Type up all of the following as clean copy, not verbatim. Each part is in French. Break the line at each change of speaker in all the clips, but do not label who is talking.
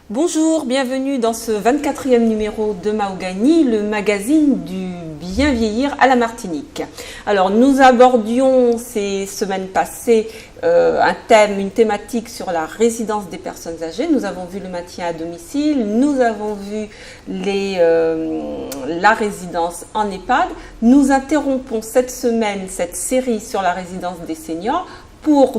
Bonjour, bienvenue dans ce 24e numéro de Mahogany, le magazine du bien vieillir à la Martinique. Alors nous abordions ces semaines passées une thématique sur la résidence des personnes âgées. Nous avons vu le maintien à domicile, nous avons vu la résidence en EHPAD. Nous interrompons cette semaine cette série sur la résidence des seniors pour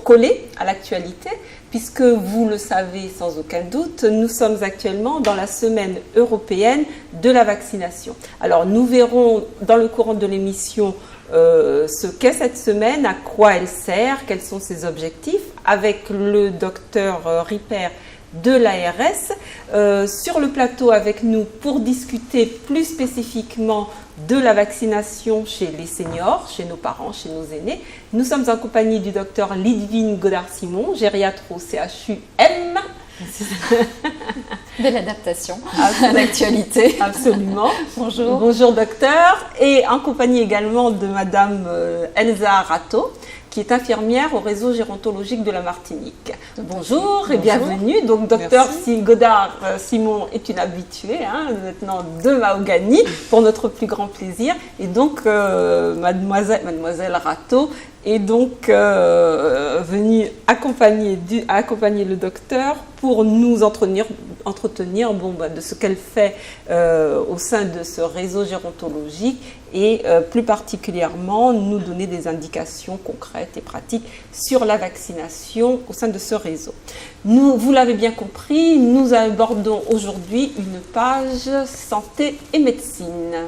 coller à l'actualité, puisque vous le savez sans aucun doute, nous sommes actuellement dans la semaine européenne de la vaccination. Alors nous verrons dans le courant de l'émission ce qu'est cette semaine, à quoi elle sert, quels sont ses objectifs, avec le docteur Ripper de l'ARS. Sur le plateau avec nous pour discuter plus spécifiquement de la vaccination chez les seniors, chez nos parents, chez nos aînés. Nous sommes en compagnie du docteur Lidvine Godard-Simon, gériatre au CHU-M.
De l'adaptation à l'actualité.
Absolument.
Bonjour.
Bonjour docteur. Et en compagnie également de madame Elsa Rato, qui est infirmière au réseau gérontologique de la Martinique. Bonjour et bienvenue. Donc, docteur Godard-Simon est une habituée maintenant de Mahogany pour notre plus grand plaisir. Et donc, mademoiselle Rato est donc venue accompagner le docteur pour nous entretenir de ce qu'elle fait au sein de ce réseau gérontologique et plus particulièrement nous donner des indications concrètes et pratiques sur la vaccination au sein de ce réseau. Vous l'avez bien compris, nous abordons aujourd'hui une page santé et médecine.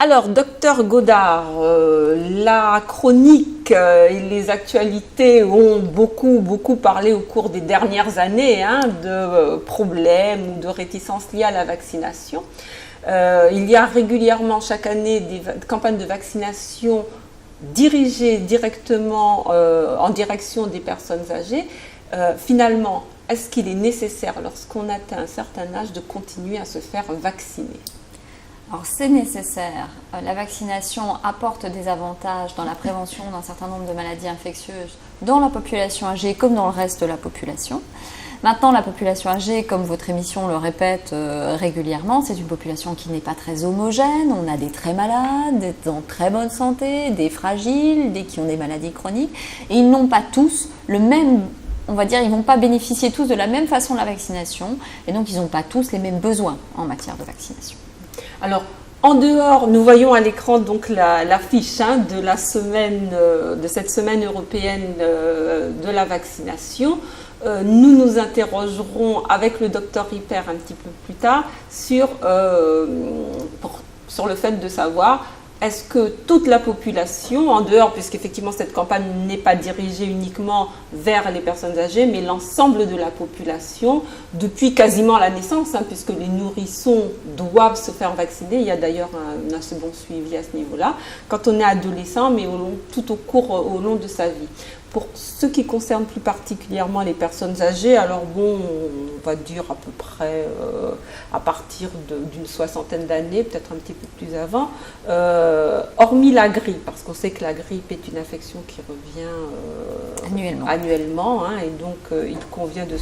Alors, docteur Godard, la chronique et les actualités ont beaucoup parlé au cours des dernières années de problèmes ou de réticences liées à la vaccination. Il y a régulièrement chaque année des campagnes de vaccination dirigées directement en direction des personnes âgées. Finalement, est-ce qu'il est nécessaire, lorsqu'on atteint un certain âge, de continuer à se faire vacciner ?
Alors c'est nécessaire. La vaccination apporte des avantages dans la prévention d'un certain nombre de maladies infectieuses dans la population âgée comme dans le reste de la population. Maintenant, la population âgée, comme votre émission le répète régulièrement, c'est une population qui n'est pas très homogène. On a des très malades, des en très bonne santé, des fragiles, des qui ont des maladies chroniques. Et ils n'ont pas tous le même... On va dire, ils ne vont pas bénéficier tous de la même façon de la vaccination. Et donc, ils n'ont pas tous les mêmes besoins en matière de vaccination.
Alors, en dehors, nous voyons à l'écran donc l'affiche de cette semaine européenne de la vaccination. Nous nous interrogerons avec le docteur Ripper un petit peu plus tard sur le fait de savoir est-ce que toute la population, en dehors, puisqu'effectivement cette campagne n'est pas dirigée uniquement vers les personnes âgées, mais l'ensemble de la population, depuis quasiment la naissance, puisque les nourrissons doivent se faire vacciner, il y a d'ailleurs un assez bon suivi à ce niveau-là, quand on est adolescent, mais au long de sa vie. Pour ce qui concerne plus particulièrement les personnes âgées, alors on va dire à peu près à partir d'une soixantaine d'années, peut-être un petit peu plus avant, hormis la grippe, parce qu'on sait que la grippe est une infection qui revient annuellement et donc il convient de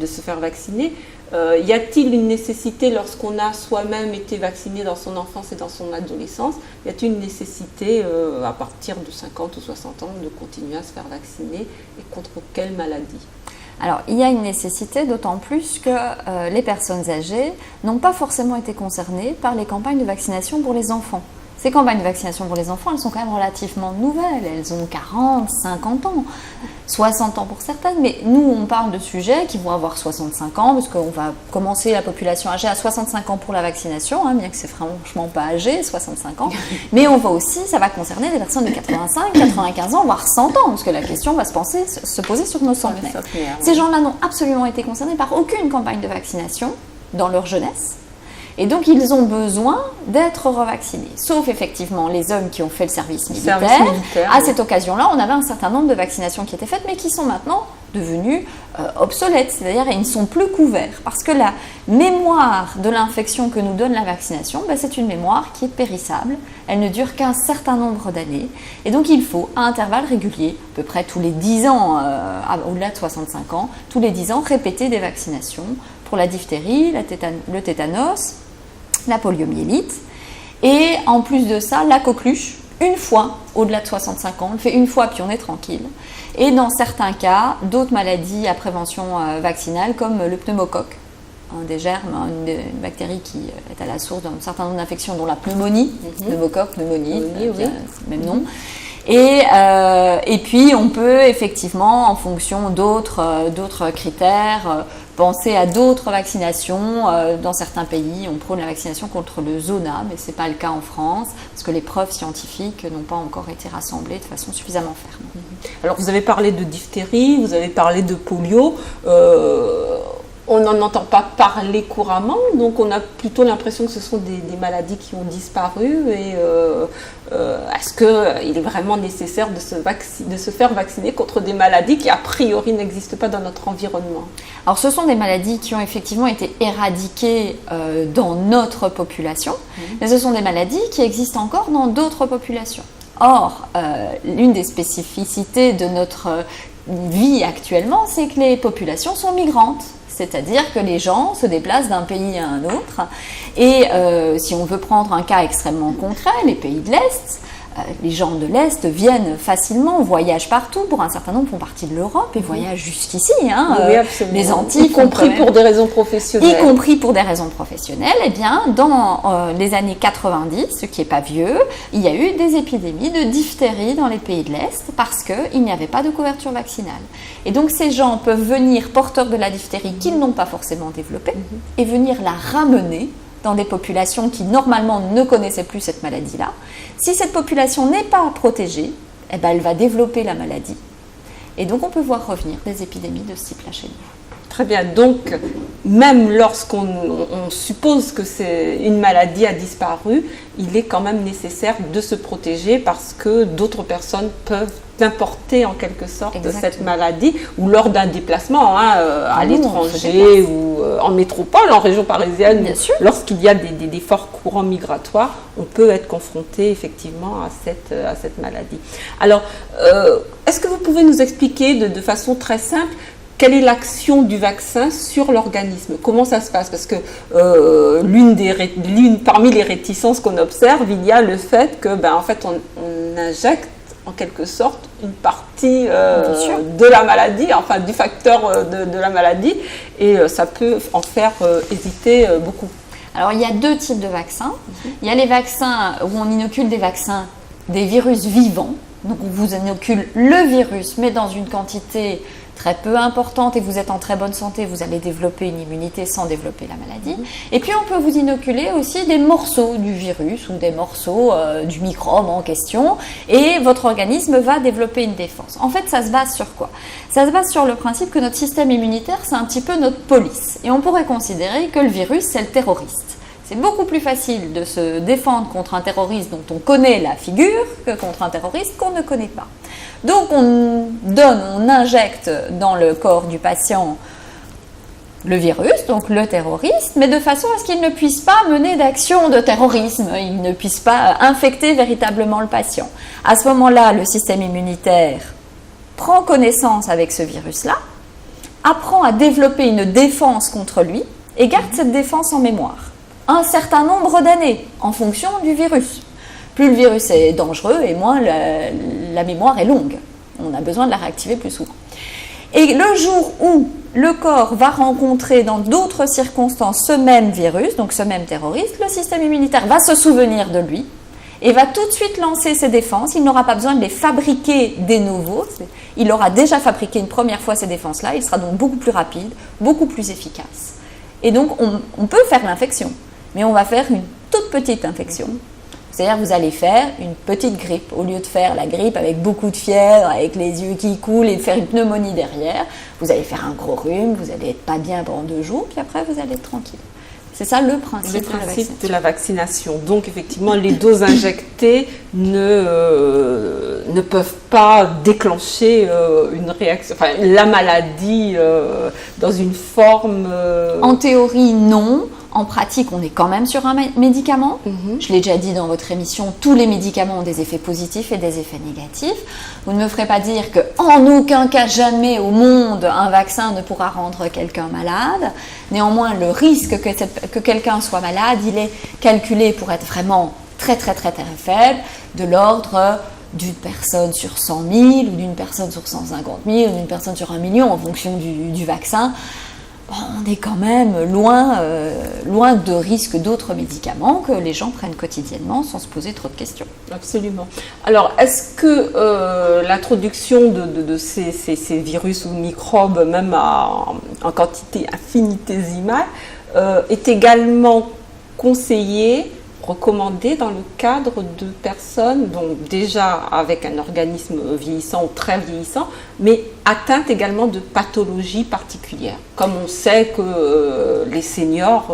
se faire vacciner. Y a-t-il une nécessité, lorsqu'on a soi-même été vacciné dans son enfance et dans son adolescence, y a-t-il une nécessité à partir de 50 ou 60 ans de continuer à se faire vacciner et contre quelle maladie ?
Alors, il y a une nécessité, d'autant plus que les personnes âgées n'ont pas forcément été concernées par les campagnes de vaccination pour les enfants. Ces campagnes de vaccination pour les enfants, elles sont quand même relativement nouvelles. Elles ont 40, 50 ans, 60 ans pour certaines. Mais nous, on parle de sujets qui vont avoir 65 ans, parce qu'on va commencer la population âgée à 65 ans pour la vaccination, bien que c'est franchement pas âgé, 65 ans. Mais on va aussi, ça va concerner des personnes de 85, 95 ans, voire 100 ans, parce que la question va se poser sur nos centenaires. Ces gens-là n'ont absolument été concernés par aucune campagne de vaccination dans leur jeunesse. Et donc, ils ont besoin d'être revaccinés. Sauf effectivement les hommes qui ont fait le service militaire. À cette occasion-là, on avait un certain nombre de vaccinations qui étaient faites, mais qui sont maintenant devenus obsolètes, c'est-à-dire ils ne sont plus couverts parce que la mémoire de l'infection que nous donne la vaccination, c'est une mémoire qui est périssable, elle ne dure qu'un certain nombre d'années et donc il faut à intervalles réguliers, à peu près tous les 10 ans, au-delà de 65 ans, tous les 10 ans répéter des vaccinations pour la diphtérie, le tétanos, la poliomyélite et en plus de ça la coqueluche. Une fois, au-delà de 65 ans, on le fait une fois puis on est tranquille. Et dans certains cas, d'autres maladies à prévention vaccinale comme le pneumocoque, des germes, une bactérie qui est à la source d'un certain nombre d'infections dont la pneumonie, pneumocoque, pneumonie, oui. C'est le même nom. Et puis on peut effectivement, en fonction d'autres critères, penser à d'autres vaccinations. Dans certains pays, on prône la vaccination contre le zona, mais ce n'est pas le cas en France, parce que les preuves scientifiques n'ont pas encore été rassemblées de façon suffisamment ferme.
Alors vous avez parlé de diphtérie, vous avez parlé de polio. On n'en entend pas parler couramment, donc on a plutôt l'impression que ce sont des maladies qui ont disparu. Et est-ce qu'il est vraiment nécessaire de se faire vacciner contre des maladies qui a priori n'existent pas dans notre environnement?
Alors ce sont des maladies qui ont effectivement été éradiquées dans notre population, mais ce sont des maladies qui existent encore dans d'autres populations. Or, l'une des spécificités de notre vie actuellement, c'est que les populations sont migrantes. C'est-à-dire que les gens se déplacent d'un pays à un autre. Et si on veut prendre un cas extrêmement concret, les pays de l'Est, les gens de l'Est viennent facilement, voyagent partout. Pour un certain nombre font partie de l'Europe et voyagent jusqu'ici.
Oui, absolument.
Les Antilles,
y compris pour des raisons professionnelles.
Y compris pour des raisons professionnelles. Eh bien, dans les années 90, ce qui n'est pas vieux, il y a eu des épidémies de diphtérie dans les pays de l'Est parce qu'il n'y avait pas de couverture vaccinale. Et donc, ces gens peuvent venir porteurs de la diphtérie qu'ils n'ont pas forcément développée et venir la ramener dans des populations qui normalement ne connaissaient plus cette maladie-là. Si cette population n'est pas protégée, eh ben, elle va développer la maladie. Et donc on peut voir revenir des épidémies de ce type-là chez nous.
Très bien, donc même lorsqu'on suppose que une maladie a disparu, il est quand même nécessaire de se protéger parce que d'autres personnes peuvent importer en quelque sorte cette maladie ou lors d'un déplacement à l'étranger ou en métropole, en région parisienne. Lorsqu'il y a des forts courants migratoires, on peut être confronté effectivement à cette maladie. Alors, est-ce que vous pouvez nous expliquer de façon très simple quelle est l'action du vaccin sur l'organisme? Comment ça se passe? Parce que parmi les réticences qu'on observe, il y a le fait que, en fait, on injecte en quelque sorte une partie de la maladie, enfin du facteur de la maladie, et ça peut en faire hésiter beaucoup.
Alors il y a deux types de vaccins. Il y a les vaccins où on inocule des virus vivants. Donc on vous inocule le virus, mais dans une quantité très peu importante et vous êtes en très bonne santé, vous allez développer une immunité sans développer la maladie. Et puis on peut vous inoculer aussi des morceaux du virus ou des morceaux du microbe en question et votre organisme va développer une défense. En fait, ça se base sur quoi? Ça se base sur le principe que notre système immunitaire, c'est un petit peu notre police. Et on pourrait considérer que le virus, c'est le terroriste. C'est beaucoup plus facile de se défendre contre un terroriste dont on connaît la figure que contre un terroriste qu'on ne connaît pas. Donc on injecte dans le corps du patient le virus, donc le terroriste, mais de façon à ce qu'il ne puisse pas mener d'action de terrorisme, il ne puisse pas infecter véritablement le patient. À ce moment-là, le système immunitaire prend connaissance avec ce virus-là, apprend à développer une défense contre lui et garde cette défense en mémoire un certain nombre d'années en fonction du virus. Plus le virus est dangereux et moins la mémoire est longue. On a besoin de la réactiver plus souvent. Et le jour où le corps va rencontrer dans d'autres circonstances ce même virus, donc ce même terroriste, le système immunitaire va se souvenir de lui et va tout de suite lancer ses défenses. Il n'aura pas besoin de les fabriquer des nouveaux. Il aura déjà fabriqué une première fois ces défenses-là. Il sera donc beaucoup plus rapide, beaucoup plus efficace. Et donc on peut faire l'infection, mais on va faire une toute petite infection. C'est-à-dire vous allez faire une petite grippe. Au lieu de faire la grippe avec beaucoup de fièvre, avec les yeux qui coulent et de faire une pneumonie derrière, vous allez faire un gros rhume, vous allez être pas bien pendant 2 jours, puis après vous allez être tranquille. C'est ça le principe,
de la vaccination. Donc effectivement, les doses injectées ne peuvent pas déclencher une réaction, enfin la maladie dans une forme...
En théorie, non. En pratique, on est quand même sur un médicament. Je l'ai déjà dit dans votre émission, tous les médicaments ont des effets positifs et des effets négatifs. Vous ne me ferez pas dire qu'en aucun cas, jamais au monde, un vaccin ne pourra rendre quelqu'un malade. Néanmoins, le risque que quelqu'un soit malade, il est calculé pour être vraiment très, très, très, très faible, de l'ordre d'une personne sur 100 000 ou d'une personne sur 150 000 ou d'une personne sur 1 million en fonction du vaccin. On est quand même loin de risque d'autres médicaments que les gens prennent quotidiennement sans se poser trop de questions.
Absolument. Alors, est-ce que l'introduction de ces virus ou microbes, même en quantité infinitésimale, est également conseillée, recommandée dans le cadre de personnes, donc déjà avec un organisme vieillissant ou très vieillissant, mais atteintes également de pathologies particulières. Comme on sait que les seniors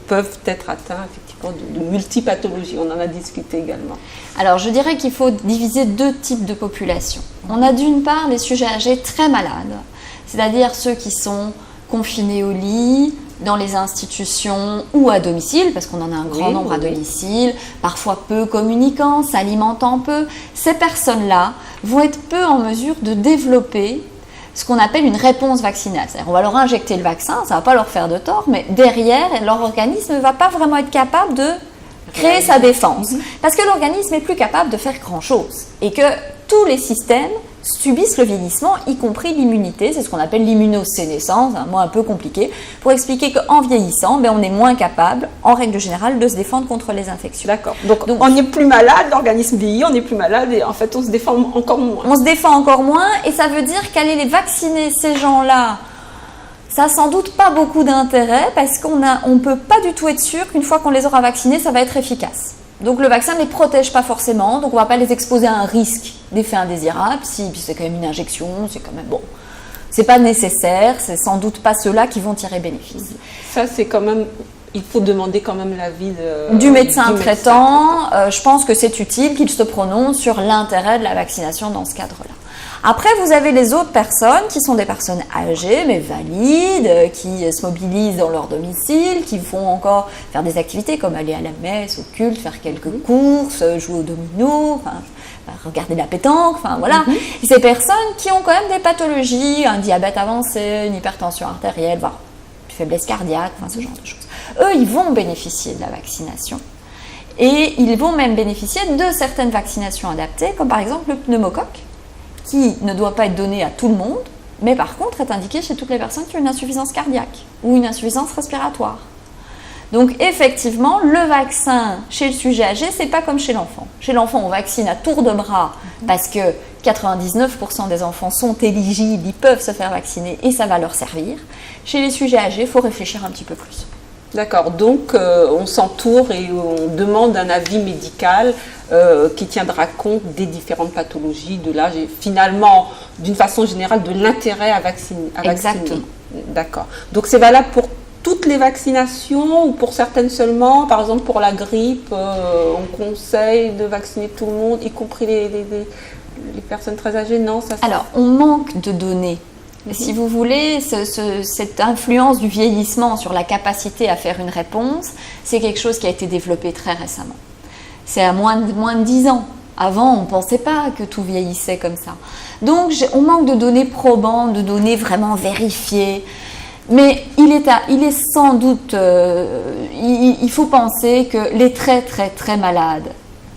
peuvent être atteints effectivement de multipathologies. On en a discuté également.
Alors je dirais qu'il faut diviser deux types de populations. On a d'une part les sujets âgés très malades, c'est-à-dire ceux qui sont confinés au lit, dans les institutions ou à domicile, parce qu'on en a un grand nombre à domicile, parfois peu communicants, s'alimentant peu. Ces personnes-là vont être peu en mesure de développer ce qu'on appelle une réponse vaccinale. C'est-à-dire on va leur injecter le vaccin, ça ne va pas leur faire de tort, mais derrière, leur organisme ne va pas vraiment être capable de créer sa défense. Parce que l'organisme n'est plus capable de faire grand-chose. Et que tous les systèmes subissent le vieillissement, y compris l'immunité. C'est ce qu'on appelle l'immunosénescence, un mot un peu compliqué, pour expliquer qu'en vieillissant, on est moins capable, en règle générale, de se défendre contre les infections.
D'accord. Donc on n'est plus malade, l'organisme vieillit, on n'est plus malade et en fait on se défend encore moins.
On se défend encore moins et ça veut dire qu'aller les vacciner, ces gens-là, ça n'a sans doute pas beaucoup d'intérêt parce qu'on ne peut pas du tout être sûr qu'une fois qu'on les aura vaccinés, ça va être efficace. Donc le vaccin ne les protège pas forcément, donc on ne va pas les exposer à un risque d'effet indésirable. Si, puis c'est quand même une injection, c'est quand même bon. C'est pas nécessaire, c'est sans doute pas ceux-là qui vont tirer bénéfice.
Ça c'est quand même, il faut demander quand même l'avis
du médecin traitant. Je pense que c'est utile qu'il se prononce sur l'intérêt de la vaccination dans ce cadre-là. Après, vous avez les autres personnes qui sont des personnes âgées mais valides, qui se mobilisent dans leur domicile, qui vont encore faire des activités comme aller à la messe, au culte, faire quelques courses, jouer au domino, regarder la pétanque, voilà. Et ces personnes qui ont quand même des pathologies, un diabète avancé, une hypertension artérielle, voire une faiblesse cardiaque, ce genre de choses. Eux, ils vont bénéficier de la vaccination. Et ils vont même bénéficier de certaines vaccinations adaptées, comme par exemple le pneumocoque, qui ne doit pas être donné à tout le monde, mais par contre est indiqué chez toutes les personnes qui ont une insuffisance cardiaque ou une insuffisance respiratoire. Donc effectivement, le vaccin chez le sujet âgé, c'est pas comme chez l'enfant. Chez l'enfant, on vaccine à tour de bras parce que 99% des enfants sont éligibles, ils peuvent se faire vacciner et ça va leur servir. Chez les sujets âgés, il faut réfléchir un petit peu plus.
D'accord, donc on s'entoure et on demande un avis médical qui tiendra compte des différentes pathologies de l'âge et finalement, d'une façon générale, de l'intérêt à vacciner.
Exactement.
D'accord. Donc c'est valable pour toutes les vaccinations ou pour certaines seulement? Par exemple, pour la grippe, on conseille de vacciner tout le monde, y compris les personnes très âgées? Non, ça.
Alors, on manque de données. Si vous voulez, cette influence du vieillissement sur la capacité à faire une réponse, c'est quelque chose qui a été développé très récemment. C'est à moins de 10 ans. Avant, on ne pensait pas que tout vieillissait comme ça. Donc, on manque de données probantes, de données vraiment vérifiées. Mais il est sans doute, il faut penser que les très très très malades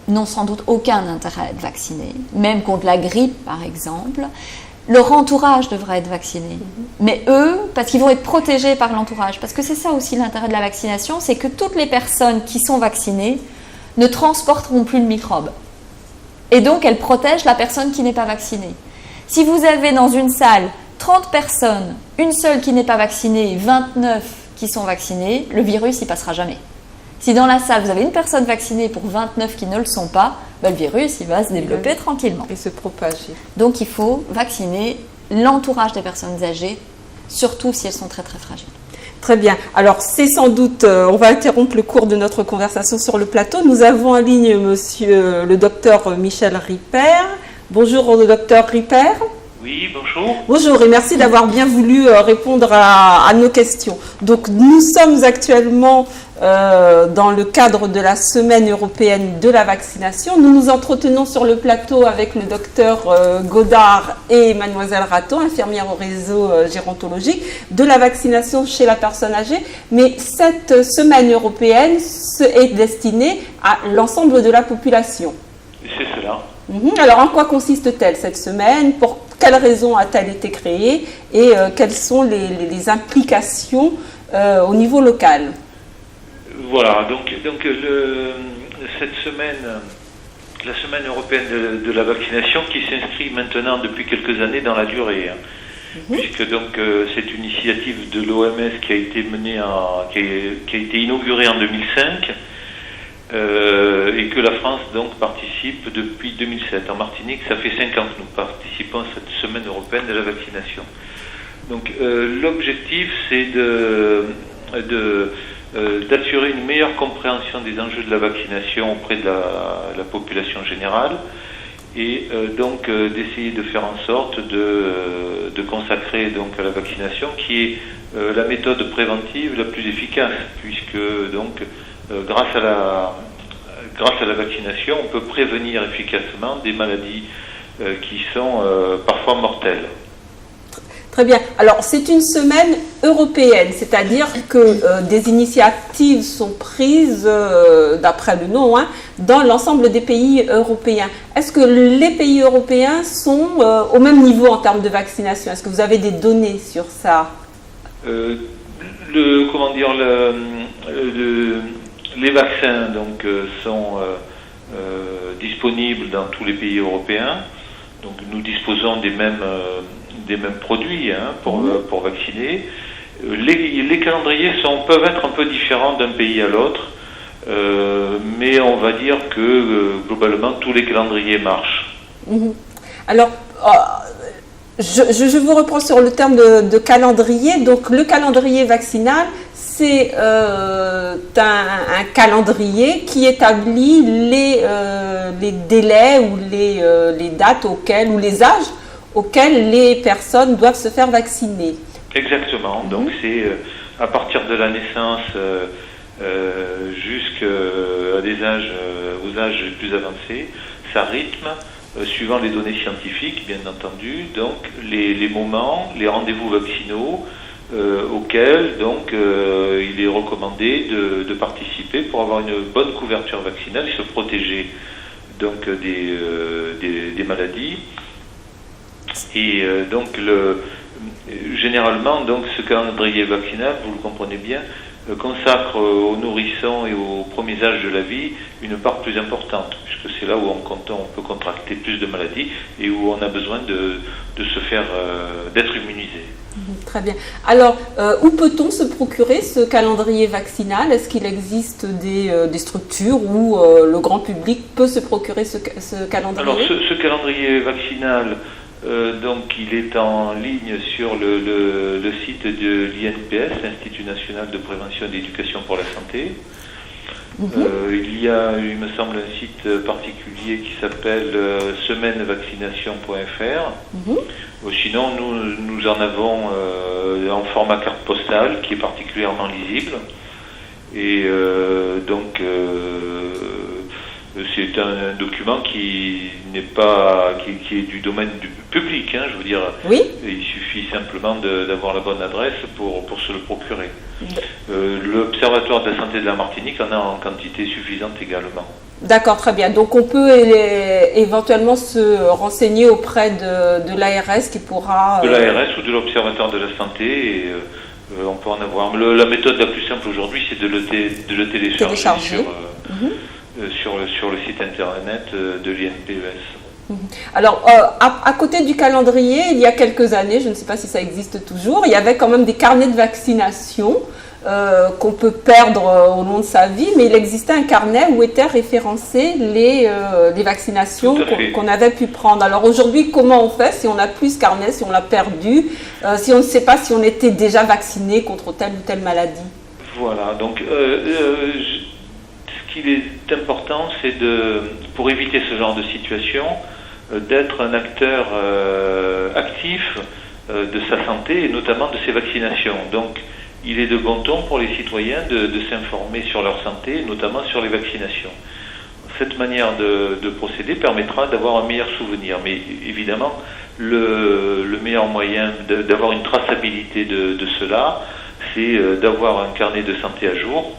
n'ont sans doute aucun intérêt à être vaccinés, même contre la grippe par exemple. Leur entourage devrait être vacciné. Mais eux, parce qu'ils vont être protégés par l'entourage, parce que c'est ça aussi l'intérêt de la vaccination, c'est que toutes les personnes qui sont vaccinées ne transporteront plus le microbe. Et donc, elles protègent la personne qui n'est pas vaccinée. Si vous avez dans une salle 30 personnes, une seule qui n'est pas vaccinée, 29 qui sont vaccinées, le virus, il passera jamais. Si dans la salle, vous avez une personne vaccinée pour 29 qui ne le sont pas, le virus, il va se développer tranquillement.
Et se propager.
Donc, il faut vacciner l'entourage des personnes âgées, surtout si elles sont très très fragiles.
Très bien. Alors, c'est sans doute, on va interrompre le cours de notre conversation sur le plateau. Nous avons en ligne monsieur le docteur Michel Ripert. Bonjour au docteur Ripert.
Oui, bonjour.
Bonjour et merci d'avoir bien voulu répondre à nos questions. Donc, nous sommes actuellement dans le cadre de la Semaine européenne de la vaccination. Nous nous entretenons sur le plateau avec le docteur Godard et mademoiselle Raton, infirmière au réseau gérontologique, de la vaccination chez la personne âgée. Mais cette Semaine européenne est destinée à l'ensemble de la population.
C'est cela.
Alors, en quoi consiste-t-elle cette semaine? Pour quelles raisons a-t-elle été créée? Et quelles sont les implications au niveau local?
Voilà, donc cette semaine, la Semaine européenne de la vaccination qui s'inscrit maintenant depuis quelques années dans la durée, puisque donc c'est une initiative de l'OMS qui a été menée, qui a été inaugurée en 2005. Et que la France donc participe depuis 2007. En Martinique, ça fait 5 ans que nous participons à cette semaine européenne de la vaccination. Donc l'objectif, c'est d'assurer une meilleure compréhension des enjeux de la vaccination auprès de la population générale et donc d'essayer de faire en sorte de consacrer donc à la vaccination qui est la méthode préventive la plus efficace, puisque donc grâce à la vaccination, on peut prévenir efficacement des maladies qui sont parfois mortelles.
Très bien. Alors, c'est une semaine européenne, c'est-à-dire que des initiatives sont prises, d'après le nom, dans l'ensemble des pays européens. Est-ce que les pays européens sont au même niveau en termes de vaccination? Est-ce que vous avez des données sur ça?
Les vaccins donc sont disponibles dans tous les pays européens. Donc nous disposons des mêmes produits pour vacciner. Les calendriers peuvent être un peu différents d'un pays à l'autre, mais on va dire que globalement tous les calendriers marchent.
Alors, je vous reprends sur le terme de calendrier. Donc le calendrier vaccinal, c'est un calendrier qui établit les délais ou les dates auxquelles, ou les âges auxquels les personnes doivent se faire vacciner.
Exactement. Donc c'est à partir de la naissance jusqu'à aux âges les plus avancés. Ça rythme, suivant les données scientifiques, bien entendu, donc les moments, les rendez-vous vaccinaux auxquels donc il est recommandé de participer pour avoir une bonne couverture vaccinale et se protéger donc des maladies. Et donc généralement donc ce calendrier vaccinal, vous le comprenez bien, consacre aux nourrissons et aux premiers âges de la vie une part plus importante, puisque c'est là où on peut contracter plus de maladies et où on a besoin d'être immunisé.
Très bien. Alors, où peut-on se procurer ce calendrier vaccinal? Est-ce qu'il existe des structures où le grand public peut se procurer ce calendrier?
Alors, ce calendrier vaccinal, donc, il est en ligne sur le site de l'INPS, l'Institut National de Prévention et d'Éducation pour la Santé. Il y a, il me semble, un site particulier qui s'appelle semainevaccination.fr. Sinon, nous en avons en format carte postale qui est particulièrement lisible. Et donc, c'est un document qui n'est pas qui est du domaine du public, je veux dire.
Oui.
Il suffit simplement d'avoir la bonne adresse pour se le procurer. L'Observatoire de la santé de la Martinique en a en quantité suffisante également.
D'accord, très bien. Donc on peut éventuellement se renseigner auprès de l'ARS qui pourra...
De l'ARS ou de l'Observatoire de la santé, et on peut en avoir. La méthode la plus simple aujourd'hui, c'est de le télécharger. Sur le site internet de l'INPES.
Alors, à côté du calendrier, il y a quelques années, je ne sais pas si ça existe toujours, il y avait quand même des carnets de vaccination qu'on peut perdre au long de sa vie, mais il existait un carnet où étaient référencées les vaccinations qu'on avait pu prendre. Alors aujourd'hui, comment on fait si on n'a plus ce carnet, si on l'a perdu, si on ne sait pas si on était déjà vacciné contre telle ou telle maladie?
Voilà, donc ce qu'il est important, c'est pour éviter ce genre de situation, d'être un acteur actif de sa santé et notamment de ses vaccinations. Donc il est de bon ton pour les citoyens de s'informer sur leur santé, notamment sur les vaccinations. Cette manière de procéder permettra d'avoir un meilleur souvenir. Mais évidemment, le meilleur moyen d'avoir une traçabilité de cela, c'est d'avoir un carnet de santé à jour,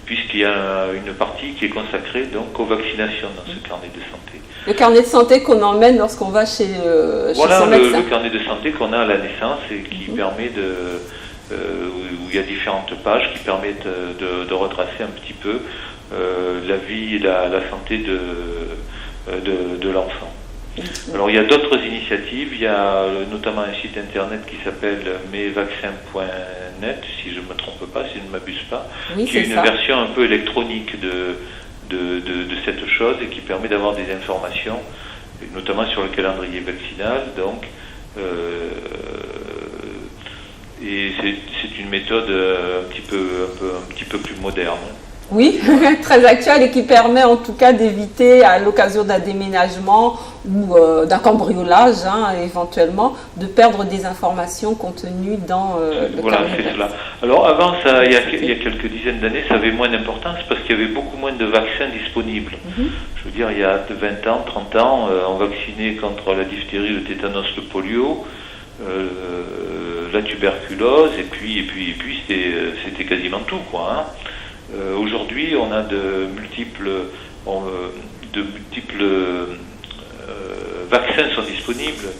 puisqu'il y a une partie qui est consacrée donc aux vaccinations dans ce carnet de santé.
Le carnet de santé qu'on emmène lorsqu'on va chez son médecin.
Le carnet de santé qu'on a à la naissance et qui permet où il y a différentes pages qui permettent de retracer un petit peu la vie et la santé de l'enfant. Alors il y a d'autres initiatives, il y a notamment un site internet qui s'appelle mesvaccins.net, si je ne me trompe pas, si je ne m'abuse pas, qui est une version un peu électronique de cette chose et qui permet d'avoir des informations, notamment sur le calendrier vaccinal. Donc, et c'est une méthode un petit peu plus moderne.
Oui, très actuelle et qui permet en tout cas d'éviter à l'occasion d'un déménagement ou d'un cambriolage éventuellement de perdre des informations contenues dans le carnet.
C'est cela. Alors avant, il y a quelques dizaines d'années, ça avait moins d'importance parce qu'il y avait beaucoup moins de vaccins disponibles. Je veux dire, il y a 20 ans, 30 ans, on vaccinait contre la diphtérie, le tétanos, le polio, la tuberculose et puis c'était quasiment tout, quoi. Aujourd'hui, on a de multiples vaccins sont disponibles,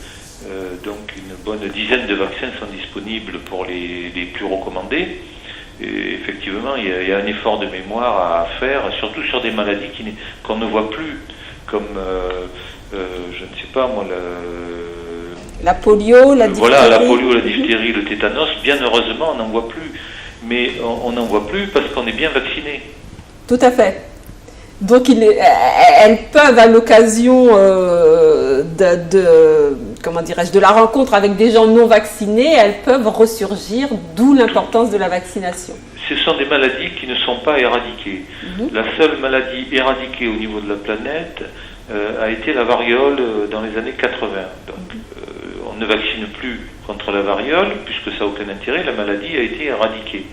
donc une bonne dizaine de vaccins sont disponibles pour les plus recommandés. Et effectivement, il y a un effort de mémoire à faire, surtout sur des maladies qu'on ne voit plus, comme je ne sais pas moi,
la polio, la diphtérie.
Voilà, la polio, la diphtérie, le tétanos. Bien heureusement, on n'en voit plus. Mais on n'en voit plus parce qu'on est bien vacciné.
Tout à fait. Donc elles peuvent, à l'occasion de la rencontre avec des gens non vaccinés, elles peuvent ressurgir, d'où l'importance de la vaccination. Ce
sont des maladies qui ne sont pas éradiquées. La seule maladie éradiquée au niveau de la planète a été la variole dans les années 80. Donc, on ne vaccine plus contre la variole, puisque ça n'a aucun intérêt, la maladie a été éradiquée.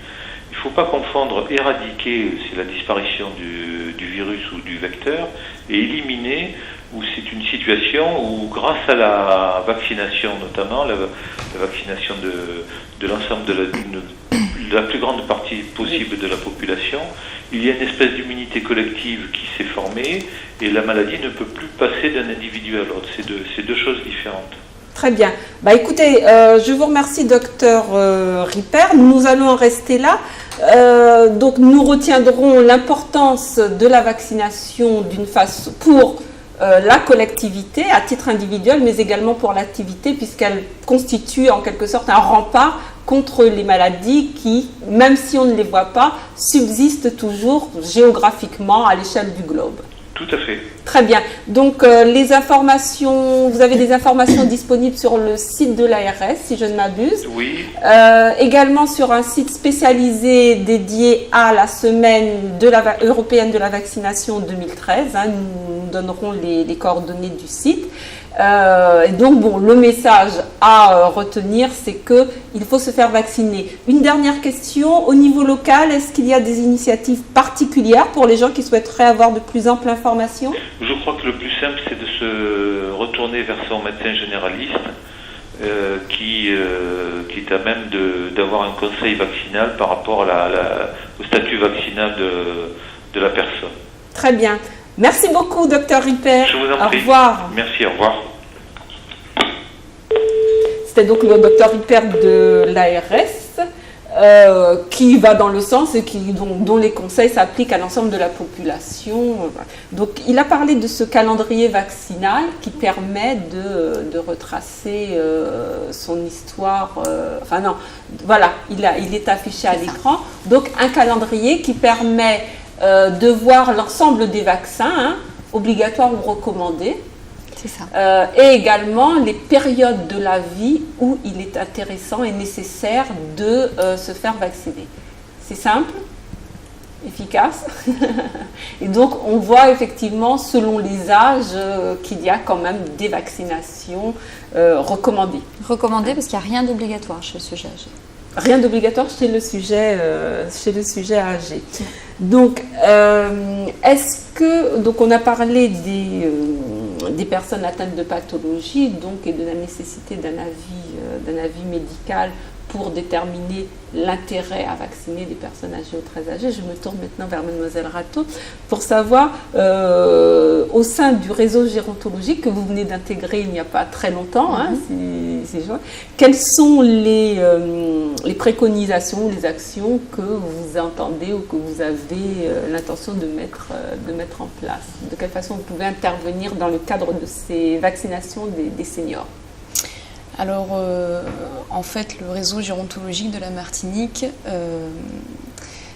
Il ne faut pas confondre éradiquer, c'est la disparition du virus ou du vecteur, et éliminer, où c'est une situation où, grâce à la vaccination notamment, la vaccination de l'ensemble de la plus grande partie possible de la population, il y a une espèce d'immunité collective qui s'est formée, et la maladie ne peut plus passer d'un individu à l'autre. C'est deux choses différentes.
Très bien. Écoutez, je vous remercie, docteur Ripert. Nous allons en rester là. Donc, nous retiendrons l'importance de la vaccination d'une façon pour la collectivité à titre individuel, mais également pour l'activité, puisqu'elle constitue en quelque sorte un rempart contre les maladies qui, même si on ne les voit pas, subsistent toujours géographiquement à l'échelle du globe.
Tout à fait.
Très bien. Donc, les informations, vous avez des informations disponibles sur le site de l'ARS, si je ne m'abuse.
Oui.
Également sur un site spécialisé dédié à la semaine européenne de la vaccination 2013. Nous donnerons les coordonnées du site. Et donc, le message à retenir, c'est qu'il faut se faire vacciner. Une dernière question, au niveau local, est-ce qu'il y a des initiatives particulières pour les gens qui souhaiteraient avoir de plus amples informations?
Je crois que le plus simple, c'est de se retourner vers son médecin généraliste qui est à même d'avoir un conseil vaccinal par rapport au statut vaccinal de la personne.
Très bien. Merci beaucoup, docteur Ripert.
Je vous en prie.
Au revoir.
Merci, au revoir.
C'était donc le docteur Ripert de l'ARS. qui va dans le sens et dont les conseils s'appliquent à l'ensemble de la population. Donc, il a parlé de ce calendrier vaccinal qui permet de retracer son histoire. Il est affiché à l'écran. Donc, un calendrier qui permet de voir l'ensemble des vaccins, obligatoires ou recommandés. Et également les périodes de la vie où il est intéressant et nécessaire de se faire vacciner. C'est simple, efficace. Et donc on voit effectivement selon les âges qu'il y a quand même des vaccinations recommandées.
Recommandées parce qu'il n'y a rien d'obligatoire chez le sujet âgé.
Rien d'obligatoire chez le sujet âgé. Donc, donc on a parlé des personnes atteintes de pathologie, donc, et de la nécessité d'un avis médical pour déterminer l'intérêt à vacciner des personnes âgées ou très âgées. Je me tourne maintenant vers Mademoiselle Rateau pour savoir, au sein du réseau gérontologique que vous venez d'intégrer il n'y a pas très longtemps, quelles sont les préconisations, les actions que vous entendez ou que vous avez l'intention de mettre en place? De quelle façon vous pouvez intervenir dans le cadre de ces vaccinations des seniors?
Alors, en fait, le réseau gérontologique de la Martinique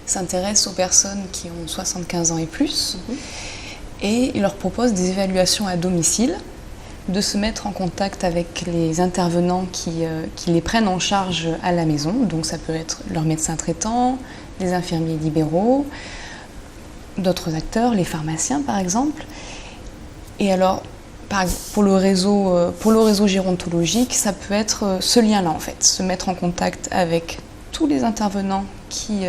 s'intéresse aux personnes qui ont 75 ans et plus, et il leur propose des évaluations à domicile, de se mettre en contact avec les intervenants qui les prennent en charge à la maison. Donc ça peut être leur médecin traitant, les infirmiers libéraux, d'autres acteurs, les pharmaciens par exemple. Et alors, pour le réseau gérontologique, ça peut être ce lien-là en fait, se mettre en contact avec tous les intervenants qui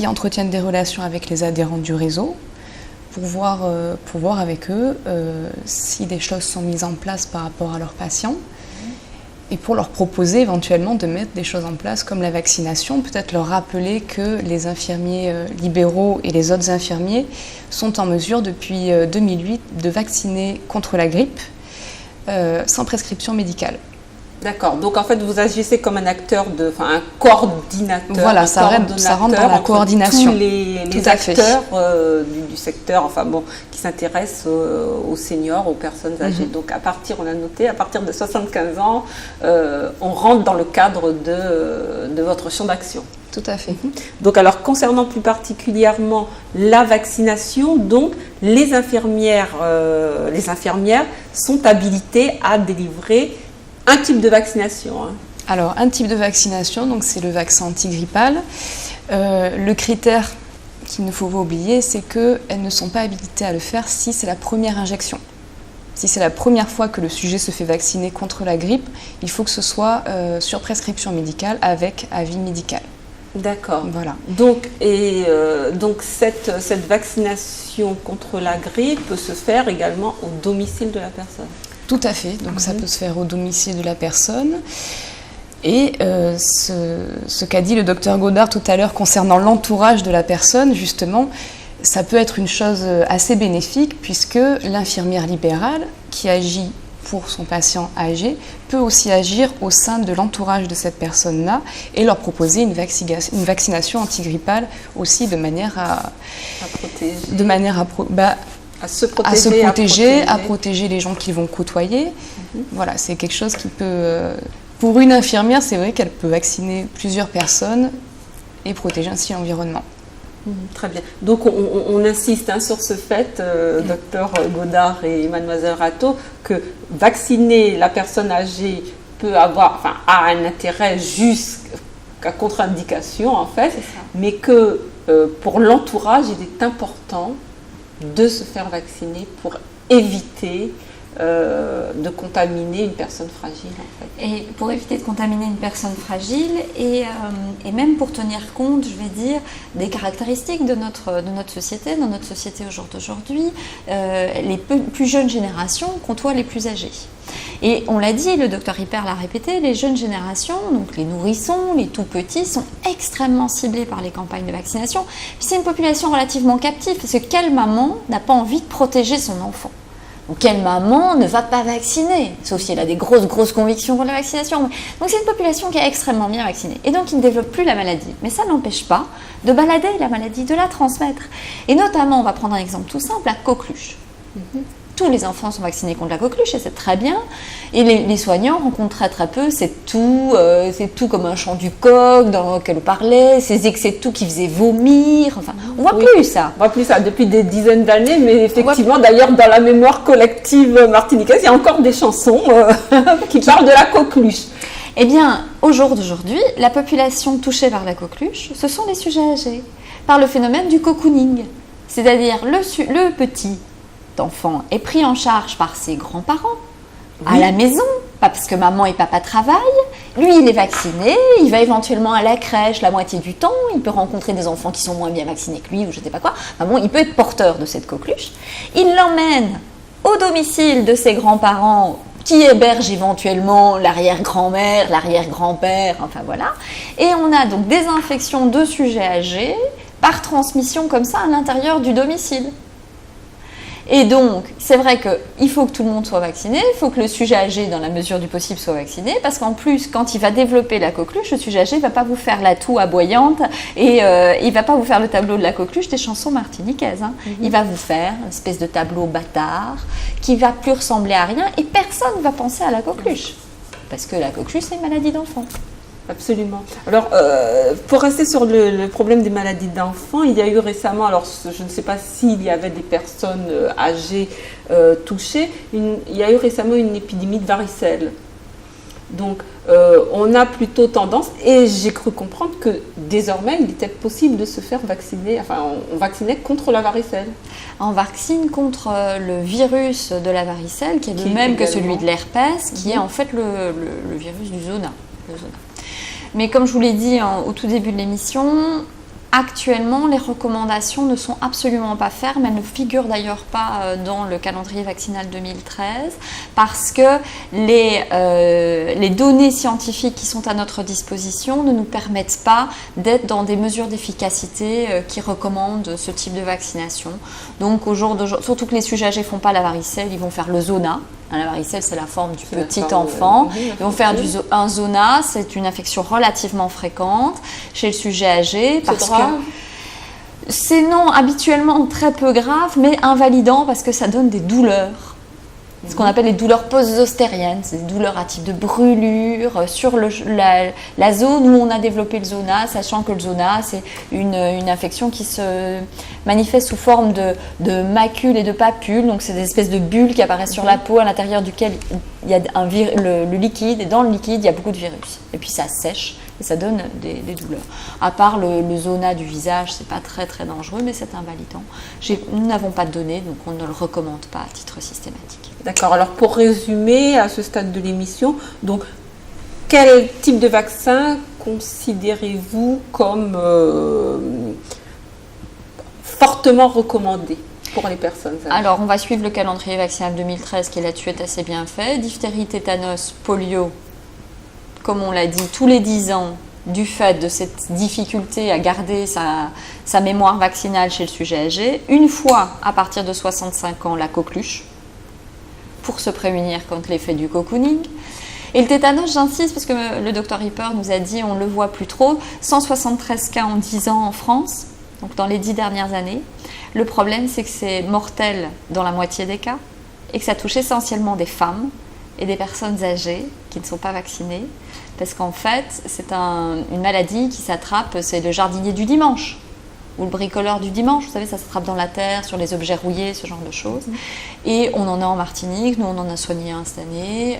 entretiennent des relations avec les adhérents du réseau, pour voir avec eux si des choses sont mises en place par rapport à leurs patients, et pour leur proposer éventuellement de mettre des choses en place comme la vaccination, peut-être leur rappeler que les infirmiers libéraux et les autres infirmiers sont en mesure depuis 2008 de vacciner contre la grippe sans prescription médicale.
D'accord, donc en fait vous agissez comme un acteur, un coordinateur.
Voilà, ça rentre dans la coordination.
Tous les acteurs du secteur, qui s'intéressent aux seniors, aux personnes âgées. Donc on a noté, à partir de 75 ans, on rentre dans le cadre de votre champ d'action.
Tout à fait.
Donc alors concernant plus particulièrement la vaccination, donc les infirmières sont habilitées à délivrer un type de vaccination.
Alors, un type de vaccination, donc c'est le vaccin antigrippal. Le critère qu'il ne faut pas oublier, c'est qu'elles ne sont pas habilitées à le faire si c'est la première injection. Si c'est la première fois que le sujet se fait vacciner contre la grippe, il faut que ce soit sur prescription médicale avec avis médical.
D'accord.
Voilà.
Donc cette vaccination contre la grippe peut se faire également au domicile de la personne.
Tout à fait, donc ça peut se faire au domicile de la personne. Et ce qu'a dit le docteur Godard tout à l'heure concernant l'entourage de la personne, justement, ça peut être une chose assez bénéfique puisque l'infirmière libérale qui agit pour son patient âgé peut aussi agir au sein de l'entourage de cette personne-là et leur proposer une vaccination antigrippale aussi de manière à se protéger, à protéger les gens qu'ils vont côtoyer. Voilà, c'est quelque chose qui peut... pour une infirmière, c'est vrai qu'elle peut vacciner plusieurs personnes et protéger ainsi l'environnement.
Très bien. Donc on insiste sur ce fait, docteur Godard et mademoiselle Rateau, que vacciner la personne âgée a un intérêt jusqu'à contre-indication en fait, mais que pour l'entourage, il est important de se faire vacciner pour éviter de contaminer une personne fragile en fait.
Et pour éviter de contaminer une personne fragile et même pour tenir compte, je vais dire, des caractéristiques de notre société, dans notre société au jour d'aujourd'hui, les plus jeunes générations côtoient les plus âgés. Et on l'a dit, le docteur Hyper l'a répété, les jeunes générations, donc les nourrissons, les tout petits, sont extrêmement ciblés par les campagnes de vaccination. Puis c'est une population relativement captive, parce que quelle maman n'a pas envie de protéger son enfant ? Donc, quelle maman ne va pas vacciner? Sauf si elle a des grosses convictions pour la vaccination. Donc, c'est une population qui est extrêmement bien vaccinée. Et donc, qui ne développe plus la maladie. Mais ça n'empêche pas de balader la maladie, de la transmettre. Et notamment, on va prendre un exemple tout simple, la coqueluche. Tous les enfants sont vaccinés contre la coqueluche et c'est très bien. Et les soignants rencontrent très peu, c'est tout comme un chant du coq dans lequel on parlait, c'est tout qui faisait vomir. Enfin, on voit plus ça.
On voit plus ça depuis des dizaines d'années, mais effectivement, d'ailleurs, dans la mémoire collective martiniquaise, il y a encore des chansons qui parlent de la coqueluche.
Eh bien, au jour d'aujourd'hui, la population touchée par la coqueluche, ce sont les sujets âgés, par le phénomène du cocooning. C'est-à-dire le petit enfant est pris en charge par ses grands-parents à la maison, pas parce que maman et papa travaillent. Lui, il est vacciné, il va éventuellement à la crèche la moitié du temps, il peut rencontrer des enfants qui sont moins bien vaccinés que lui ou je ne sais pas quoi. Enfin bon, il peut être porteur de cette coqueluche. Il l'emmène au domicile de ses grands-parents qui hébergent éventuellement l'arrière-grand-mère, l'arrière-grand-père, enfin voilà. Et on a donc des infections de sujets âgés par transmission comme ça à l'intérieur du domicile. Et donc, c'est vrai qu'il faut que tout le monde soit vacciné, il faut que le sujet âgé, dans la mesure du possible, soit vacciné, parce qu'en plus, quand il va développer la coqueluche, le sujet âgé ne va pas vous faire la toux aboyante et il ne va pas vous faire le tableau de la coqueluche des chansons martiniquaises. Il va vous faire une espèce de tableau bâtard qui ne va plus ressembler à rien et personne ne va penser à la coqueluche. Parce que la coqueluche, c'est une maladie d'enfant.
Absolument. Alors, pour rester sur le problème des maladies d'enfants, il y a eu récemment, alors je ne sais pas s'il y avait des personnes âgées touchées, il y a eu récemment une épidémie de varicelle. Donc, on a plutôt tendance, et j'ai cru comprendre que désormais, il était possible de se faire vacciner, enfin, on vaccinait contre la varicelle.
On vaccine contre le virus de la varicelle, qui est le même que celui de l'herpès, qui est en fait le virus du zona. Mais comme je vous l'ai dit au tout début de l'émission, actuellement, les recommandations ne sont absolument pas fermes. Elles ne figurent d'ailleurs pas dans le calendrier vaccinal 2013 parce que les données scientifiques qui sont à notre disposition ne nous permettent pas d'être dans des mesures d'efficacité qui recommandent ce type de vaccination. Donc, au jour d'aujourd'hui, surtout que les sujets âgés ne font pas la varicelle, ils vont faire le zona. La varicelle, c'est la forme du petit enfant. Ils vont faire un zona, c'est une infection relativement fréquente chez le sujet âgé.
C'est grave?
C'est non, habituellement très peu grave, mais invalidant parce que ça donne des douleurs. Ce qu'on appelle les douleurs post-zostériennes, c'est des douleurs à type de brûlure sur la zone où on a développé le zona, sachant que le zona, c'est une infection qui se manifeste sous forme de macules et de papules, donc c'est des espèces de bulles qui apparaissent sur la peau à l'intérieur duquel il y a le liquide, et dans le liquide, il y a beaucoup de virus. Et puis ça sèche et ça donne des douleurs. À part le zona du visage, c'est pas très très dangereux, mais c'est invalidant. Nous n'avons pas de données, donc on ne le recommande pas à titre systématique.
D'accord. Alors pour résumer à ce stade de l'émission, donc quel type de vaccin considérez-vous comme fortement recommandé pour les personnes âgées?
Alors on va suivre le calendrier vaccinal 2013 qui là-dessus est assez bien fait. Diphtérie, tétanos, polio, comme on l'a dit, tous les 10 ans, du fait de cette difficulté à garder sa mémoire vaccinale chez le sujet âgé. Une fois à partir de 65 ans, la coqueluche, pour se prémunir contre l'effet du cocooning. Et le tétanos, j'insiste parce que le docteur Ripper nous a dit, on ne le voit plus trop, 173 cas en 10 ans en France, donc dans les 10 dernières années. Le problème, c'est que c'est mortel dans la moitié des cas et que ça touche essentiellement des femmes et des personnes âgées qui ne sont pas vaccinées. Parce qu'en fait, c'est une maladie qui s'attrape, c'est le jardinier du dimanche ou le bricoleur du dimanche, vous savez, ça s'attrape dans la terre, sur les objets rouillés, ce genre de choses. Et on en a en Martinique, nous on en a soigné un cette année,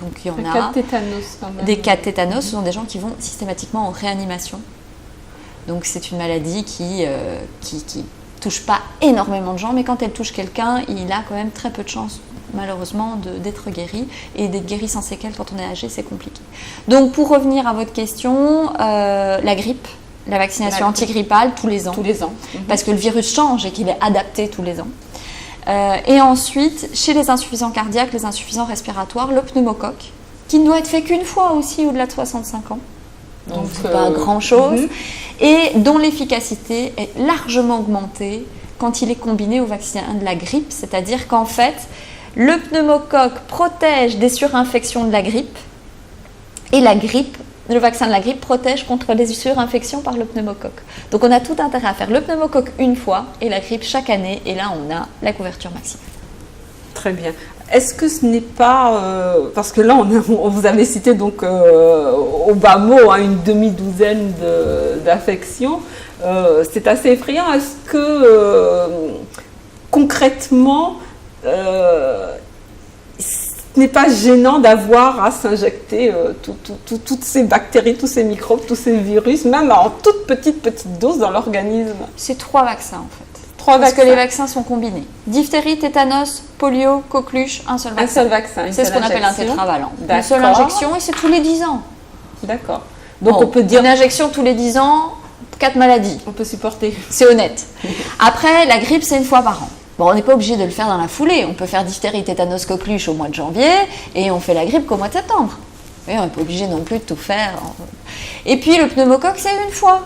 donc il y en a.
Des cas de tétanos quand même.
Des cas de tétanos, ce sont des gens qui vont systématiquement en réanimation. Donc c'est une maladie qui touche pas énormément de gens, mais quand elle touche quelqu'un, il a quand même très peu de chances, malheureusement, d'être guéri. Et d'être guéri sans séquelles quand on est âgé, c'est compliqué. Donc pour revenir à votre question, la grippe, la vaccination antigrippale tous les ans.
Tous les ans.
Parce que le virus change et qu'il est adapté tous les ans. Et ensuite, chez les insuffisants cardiaques, les insuffisants respiratoires, le pneumocoque, qui ne doit être fait qu'une fois aussi au-delà de 65 ans. Donc c'est pas grand-chose. Et dont l'efficacité est largement augmentée quand il est combiné au vaccin de la grippe. C'est-à-dire qu'en fait, Le pneumocoque protège des surinfections de la grippe et le vaccin de la grippe protège contre les surinfections par le pneumocoque. Donc on a tout intérêt à faire le pneumocoque une fois et la grippe chaque année et là on a la couverture maximale.
Très bien. Est-ce que ce n'est pas, parce que là on vous avait cité donc au bas mot une demi-douzaine d'affections, c'est assez effrayant. Est-ce que concrètement ce n'est pas gênant d'avoir à s'injecter toutes ces bactéries, tous ces microbes, tous ces virus, même en toute petite dose dans l'organisme?
C'est 3 vaccins en fait.
Parce
que les vaccins sont combinés. Diphtérie, tétanos, polio, coqueluche, un seul vaccin.
Un seul vaccin.
C'est ce qu'on appelle un tétravalent.
D'accord.
Une seule injection et c'est tous les 10 ans.
D'accord. Donc on peut dire
une injection tous les 10 ans, 4 maladies.
On peut supporter.
C'est honnête. Après, la grippe, c'est une fois par an. Bon, on n'est pas obligé de le faire dans la foulée. On peut faire diphtérie, tétanos, coqueluche au mois de janvier et on fait la grippe qu'au mois de septembre. Et on n'est pas obligé non plus de tout faire. Et puis le pneumocoque, c'est une fois.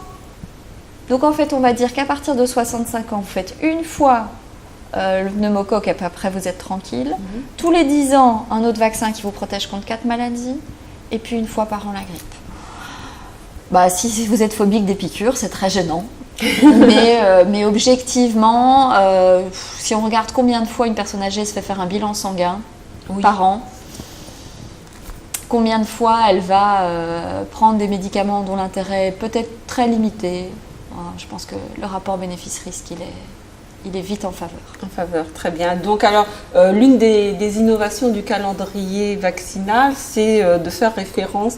Donc en fait, on va dire qu'à partir de 65 ans, vous faites une fois le pneumocoque et après vous êtes tranquille. Tous les 10 ans, un autre vaccin qui vous protège contre 4 maladies. Et puis une fois par an, la grippe. Bah, si vous êtes phobique des piqûres, c'est très gênant. mais objectivement, si on regarde combien de fois une personne âgée se fait faire un bilan sanguin par an, combien de fois elle va prendre des médicaments dont l'intérêt est peut-être très limité, je pense que le rapport bénéfice-risque, il est vite en faveur.
En faveur, très bien. Donc alors, l'une des innovations du calendrier vaccinal, c'est de faire référence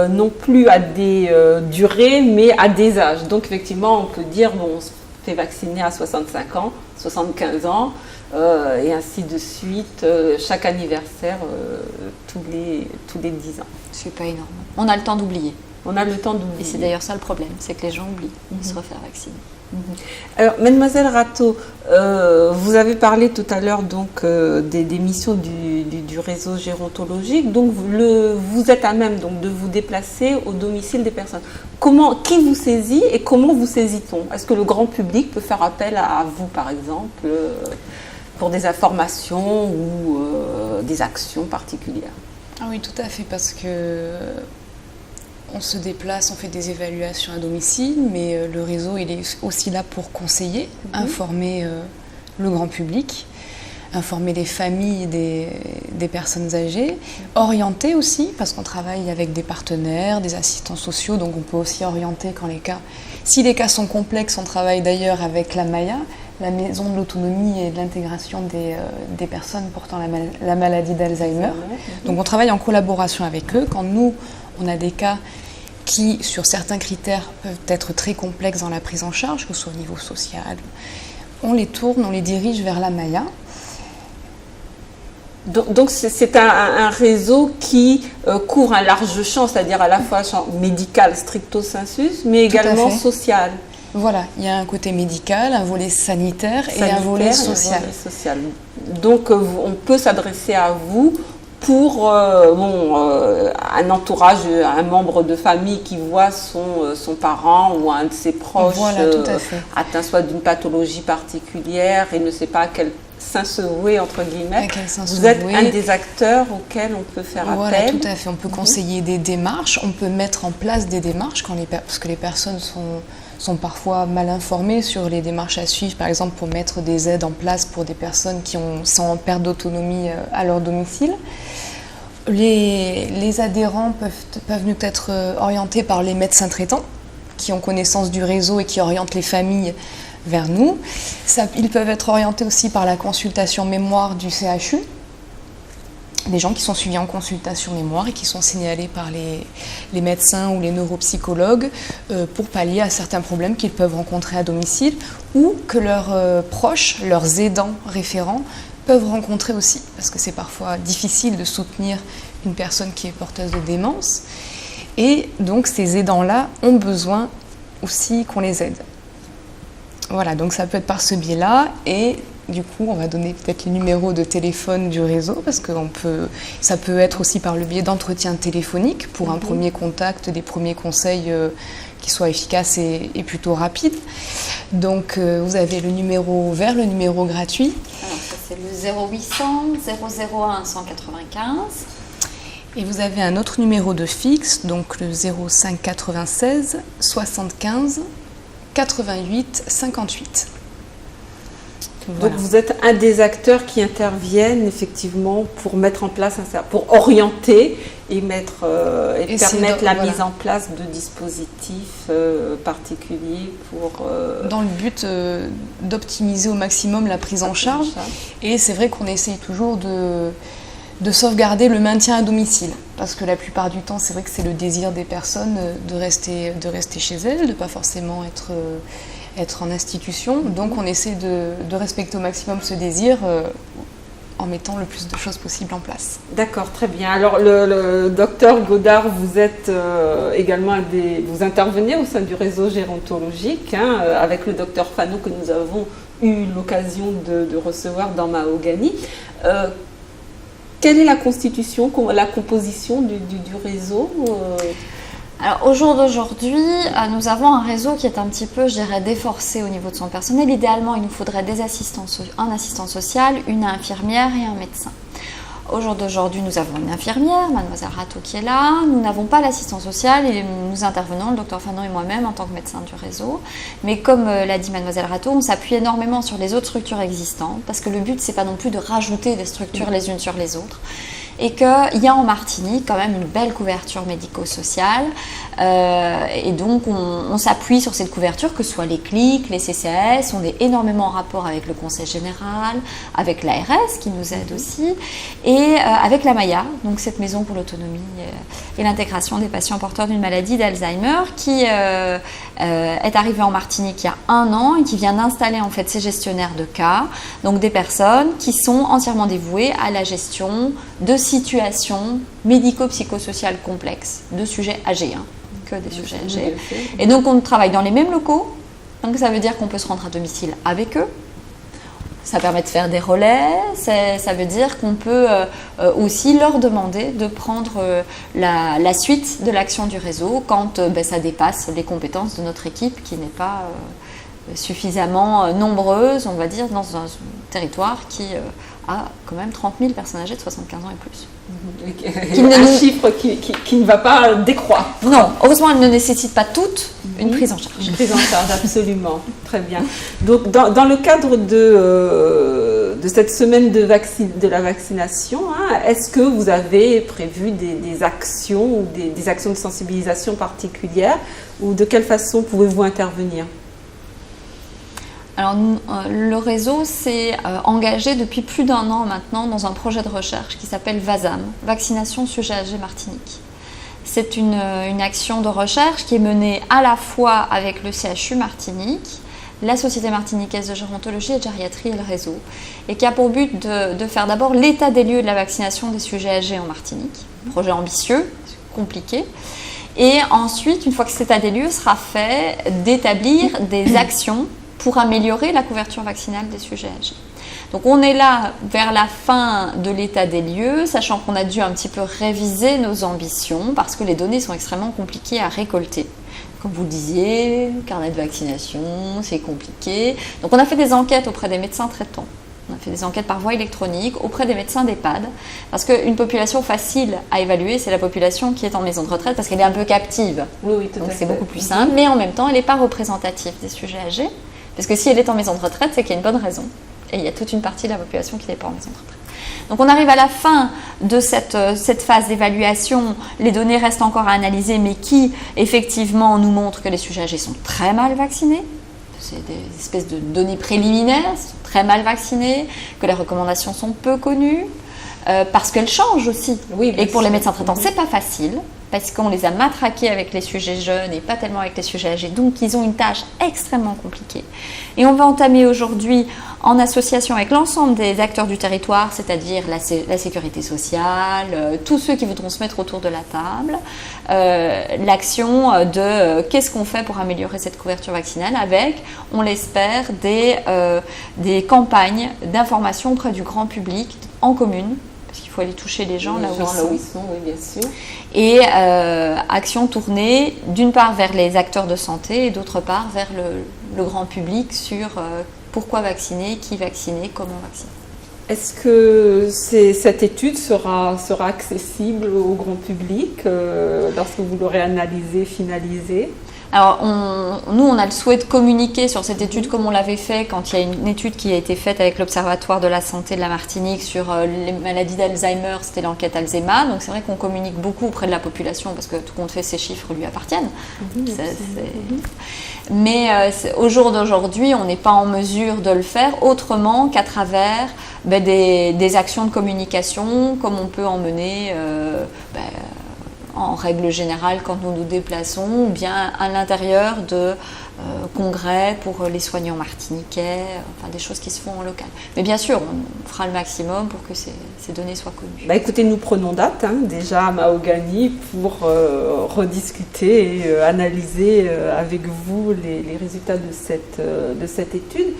non plus à des durées, mais à des âges. Donc effectivement, on peut dire, bon, on se fait vacciner à 65 ans, 75 ans, et ainsi de suite, chaque anniversaire, tous les 10 ans.
C'est pas énorme. On a le temps d'oublier.
On a le temps d'oublier.
Et c'est d'ailleurs ça le problème, c'est que les gens oublient de se refaire vacciner.
Alors, Mademoiselle Rateau, vous avez parlé tout à l'heure donc des missions du réseau gérontologique. Donc, vous êtes à même donc de vous déplacer au domicile des personnes. Qui vous saisit et comment vous saisit-on? Est-ce que le grand public peut faire appel à vous, par exemple, pour des informations ou des actions particulières?
Ah oui, tout à fait, parce que on se déplace, on fait des évaluations à domicile, mais le réseau il est aussi là pour conseiller, informer le grand public, informer les familles des personnes âgées, orienter aussi, parce qu'on travaille avec des partenaires, des assistants sociaux, donc on peut aussi orienter si les cas sont complexes, on travaille d'ailleurs avec la MAIA, la Maison de l'autonomie et de l'intégration des personnes portant la maladie d'Alzheimer. Donc on travaille en collaboration avec eux. Quand nous, on a des cas qui, sur certains critères, peuvent être très complexes dans la prise en charge, que ce soit au niveau social, on les tourne, on les dirige vers la MAIA.
Donc c'est un réseau qui couvre un large champ, c'est-à-dire à la fois champ médical stricto sensus, mais également social.
Voilà, il y a un côté médical, un volet sanitaire et un volet social.
Donc on peut s'adresser à vous pour un entourage, un membre de famille qui voit son parent ou un de ses proches atteint soit d'une pathologie particulière et ne sait pas à quel saint se vouer, entre guillemets. Vous êtes un des acteurs auxquels on peut faire appel.
Voilà, tout à fait. On peut conseiller des démarches, on peut mettre en place des démarches parce que les personnes sont parfois mal informées sur les démarches à suivre, par exemple pour mettre des aides en place pour des personnes qui sont en perte d'autonomie à leur domicile. Les adhérents peuvent nous être orientés par les médecins traitants qui ont connaissance du réseau et qui orientent les familles vers nous. Ils peuvent être orientés aussi par la consultation mémoire du CHU, des gens qui sont suivis en consultation mémoire et qui sont signalés par les médecins ou les neuropsychologues pour pallier à certains problèmes qu'ils peuvent rencontrer à domicile ou que leurs proches, leurs aidants référents peuvent rencontrer aussi, parce que c'est parfois difficile de soutenir une personne qui est porteuse de démence. Et donc ces aidants-là ont besoin aussi qu'on les aide. Voilà, donc ça peut être par ce biais-là, et du coup on va donner peut-être les numéros de téléphone du réseau, parce que ça peut être aussi par le biais d'entretien téléphonique pour un premier contact, des premiers conseils qui soient efficaces et plutôt rapides. Donc vous avez le numéro vert, le numéro gratuit.
Alors, ça,
c'est le 0800 001 195.
Et vous avez un autre numéro de fixe, donc le 05 96 75 88 58.
Donc vous êtes un des acteurs qui interviennent effectivement pour mettre en place, pour orienter et permettre la mise en place de dispositifs particuliers pour...
Dans le but d'optimiser au maximum la prise en charge. Et c'est vrai qu'on essaye toujours de sauvegarder le maintien à domicile. Parce que la plupart du temps, c'est vrai que c'est le désir des personnes de rester chez elles, de ne pas forcément être en institution. Donc on essaie de respecter au maximum ce désir en mettant le plus de choses possibles en place.
D'accord, très bien. Alors le docteur Godard, vous êtes également vous intervenez au sein du réseau gérontologique avec le docteur Fano que nous avons eu l'occasion de recevoir dans Mahogany. Quelle est la constitution, la composition du réseau
Alors au jour d'aujourd'hui, nous avons un réseau qui est un petit peu, je dirais, déforcé au niveau de son personnel. Idéalement, il nous faudrait un assistant social, une infirmière et un médecin. Au jour d'aujourd'hui, nous avons une infirmière, mademoiselle Rateau, qui est là. Nous n'avons pas l'assistant social et nous intervenons, le docteur Fanon et moi-même, en tant que médecin du réseau. Mais comme l'a dit mademoiselle Rateau, on s'appuie énormément sur les autres structures existantes parce que le but, c'est pas non plus de rajouter des structures les unes sur les autres. Et qu'il y a en Martinique quand même une belle couverture médico-sociale. Et donc, on s'appuie sur cette couverture, que ce soit les CLIC, les CCAS, on est énormément en rapport avec le Conseil général, avec l'ARS qui nous aide aussi, et avec la MAIA, donc cette maison pour l'autonomie et l'intégration des patients porteurs d'une maladie d'Alzheimer, qui est arrivée en Martinique il y a 1 an et qui vient d'installer en fait ces gestionnaires de cas, donc des personnes qui sont entièrement dévouées à la gestion de situations médico-psychosociales complexes, de sujets âgés, que des sujets âgés. Et donc on travaille dans les mêmes locaux, donc ça veut dire qu'on peut se rendre à domicile avec eux. Ça permet de faire des relais, ça veut dire qu'on peut aussi leur demander de prendre la suite de l'action du réseau quand ça dépasse les compétences de notre équipe qui n'est pas suffisamment nombreuse, on va dire, dans un territoire qui a quand même 30 000 personnes âgées de 75 ans et plus.
Chiffre qui ne va pas décroître.
Non, heureusement, elle ne nécessite pas toute une prise en charge.
Une prise en charge, absolument. Très bien. Donc, dans le cadre de cette semaine de la vaccination, est-ce que vous avez prévu des actions ou des actions de sensibilisation particulières ou de quelle façon pouvez-vous intervenir ?
Alors, le réseau s'est engagé depuis plus d'1 an maintenant dans un projet de recherche qui s'appelle VASAM, Vaccination Sujets Âgés Martinique. C'est une action de recherche qui est menée à la fois avec le CHU Martinique, la Société martiniquaise de gérontologie et de gériatrie et le réseau, et qui a pour but de faire d'abord l'état des lieux de la vaccination des sujets âgés en Martinique. Projet ambitieux, compliqué. Et ensuite, une fois que cet état des lieux sera fait, d'établir des actions pour améliorer la couverture vaccinale des sujets âgés. Donc on est là vers la fin de l'état des lieux, sachant qu'on a dû un petit peu réviser nos ambitions parce que les données sont extrêmement compliquées à récolter. Comme vous le disiez, carnet de vaccination, c'est compliqué. Donc on a fait des enquêtes auprès des médecins traitants. On a fait des enquêtes par voie électronique auprès des médecins d'EHPAD, parce qu'une population facile à évaluer, c'est la population qui est en maison de retraite, parce qu'elle est un peu captive.
Oui, tout
donc
à
c'est
fait.
beaucoup plus simple, mais en même temps, elle n'est pas représentative des sujets âgés, parce que si elle est en maison de retraite, c'est qu'il y a une bonne raison. Et il y a toute une partie de la population qui n'est pas en maison de retraite. Donc on arrive à la fin de cette phase d'évaluation, les données restent encore à analyser, mais qui effectivement nous montrent que les sujets âgés sont très mal vaccinés. C'est des espèces de données préliminaires, sont très mal vaccinés, que les recommandations sont peu connues, parce qu'elles changent aussi.
Oui,
et pour les médecins traitants, c'est pas facile, parce qu'on les a matraqués avec les sujets jeunes et pas tellement avec les sujets âgés. Donc, ils ont une tâche extrêmement compliquée. Et on va entamer aujourd'hui, en association avec l'ensemble des acteurs du territoire, c'est-à-dire la sécurité sociale, tous ceux qui voudront se mettre autour de la table, l'action de qu'est-ce qu'on fait pour améliorer cette couverture vaccinale avec, on l'espère, des campagnes d'information auprès du grand public en commune, parce qu'il faut aller toucher les gens là où ils sont.
Oui, bien sûr.
Et action tournée d'une part vers les acteurs de santé et d'autre part vers le grand public sur pourquoi vacciner, qui vacciner, comment vacciner.
Est-ce que cette étude sera accessible au grand public lorsque vous l'aurez analysée, finalisée?
Alors, nous, on a le souhait de communiquer sur cette étude comme on l'avait fait quand il y a une étude qui a été faite avec l'Observatoire de la santé de la Martinique sur les maladies d'Alzheimer, c'était l'enquête Alzheimer. Donc, c'est vrai qu'on communique beaucoup auprès de la population parce que tout compte fait, ces chiffres lui appartiennent. Mais au jour d'aujourd'hui, on n'est pas en mesure de le faire autrement qu'à travers des actions de communication comme on peut en mener en règle générale quand nous nous déplaçons ou bien à l'intérieur de congrès pour les soignants martiniquais, enfin des choses qui se font en local. Mais bien sûr, on fera le maximum pour que ces données soient connues.
Écoutez, nous prenons date déjà à Mahogany pour rediscuter et analyser avec vous les résultats de cette étude.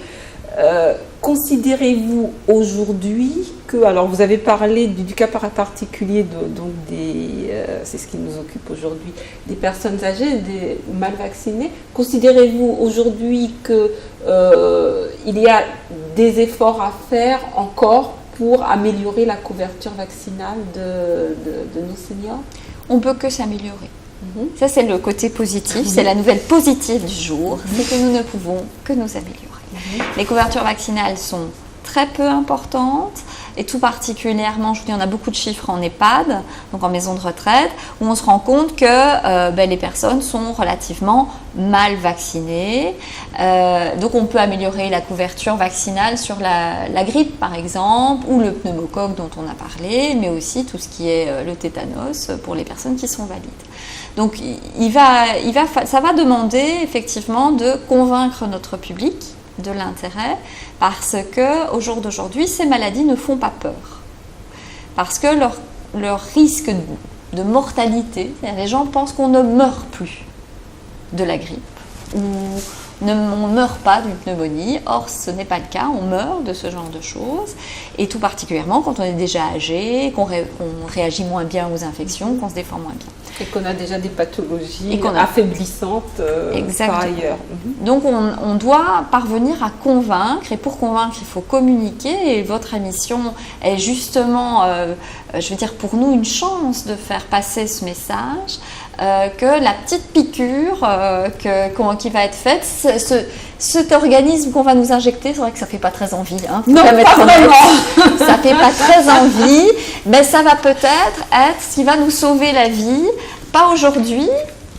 Considérez-vous aujourd'hui que, alors vous avez parlé du cas particulier c'est ce qui nous occupe aujourd'hui, des personnes âgées, des mal vaccinées, considérez-vous aujourd'hui qu'il y a des efforts à faire encore pour améliorer la couverture vaccinale de nos seniors?
On ne peut que s'améliorer. Ça, c'est le côté positif, c'est la nouvelle positive du jour, c'est que nous ne pouvons que nous améliorer. Les couvertures vaccinales sont très peu importantes et tout particulièrement, je vous dis, on a beaucoup de chiffres en EHPAD, donc en maison de retraite, où on se rend compte que les personnes sont relativement mal vaccinées. Donc on peut améliorer la couverture vaccinale sur la grippe par exemple, ou le pneumocoque dont on a parlé, mais aussi tout ce qui est le tétanos pour les personnes qui sont valides. Donc ça va demander effectivement de convaincre notre public de l'intérêt parce que au jour d'aujourd'hui, ces maladies ne font pas peur. Parce que leur risque de mortalité, c'est-à-dire les gens pensent qu'on ne meurt plus de la grippe ou on ne meurt pas d'une pneumonie. Or, ce n'est pas le cas, on meurt de ce genre de choses. Et tout particulièrement quand on est déjà âgé, qu'on réagit moins bien aux infections, qu'on se défend moins bien.
Et qu'on a déjà des pathologies affaiblissantes par ailleurs.
Donc on doit parvenir à convaincre, et pour convaincre il faut communiquer, et votre émission est justement, je veux dire pour nous, une chance de faire passer ce message, que la petite piqûre qui va être faite, cet organisme qu'on va nous injecter, c'est vrai que ça ne fait pas très envie.
Non, pas vraiment.
Ça ne fait pas très envie, mais ça va peut-être être ce qui va nous sauver la vie, pas aujourd'hui,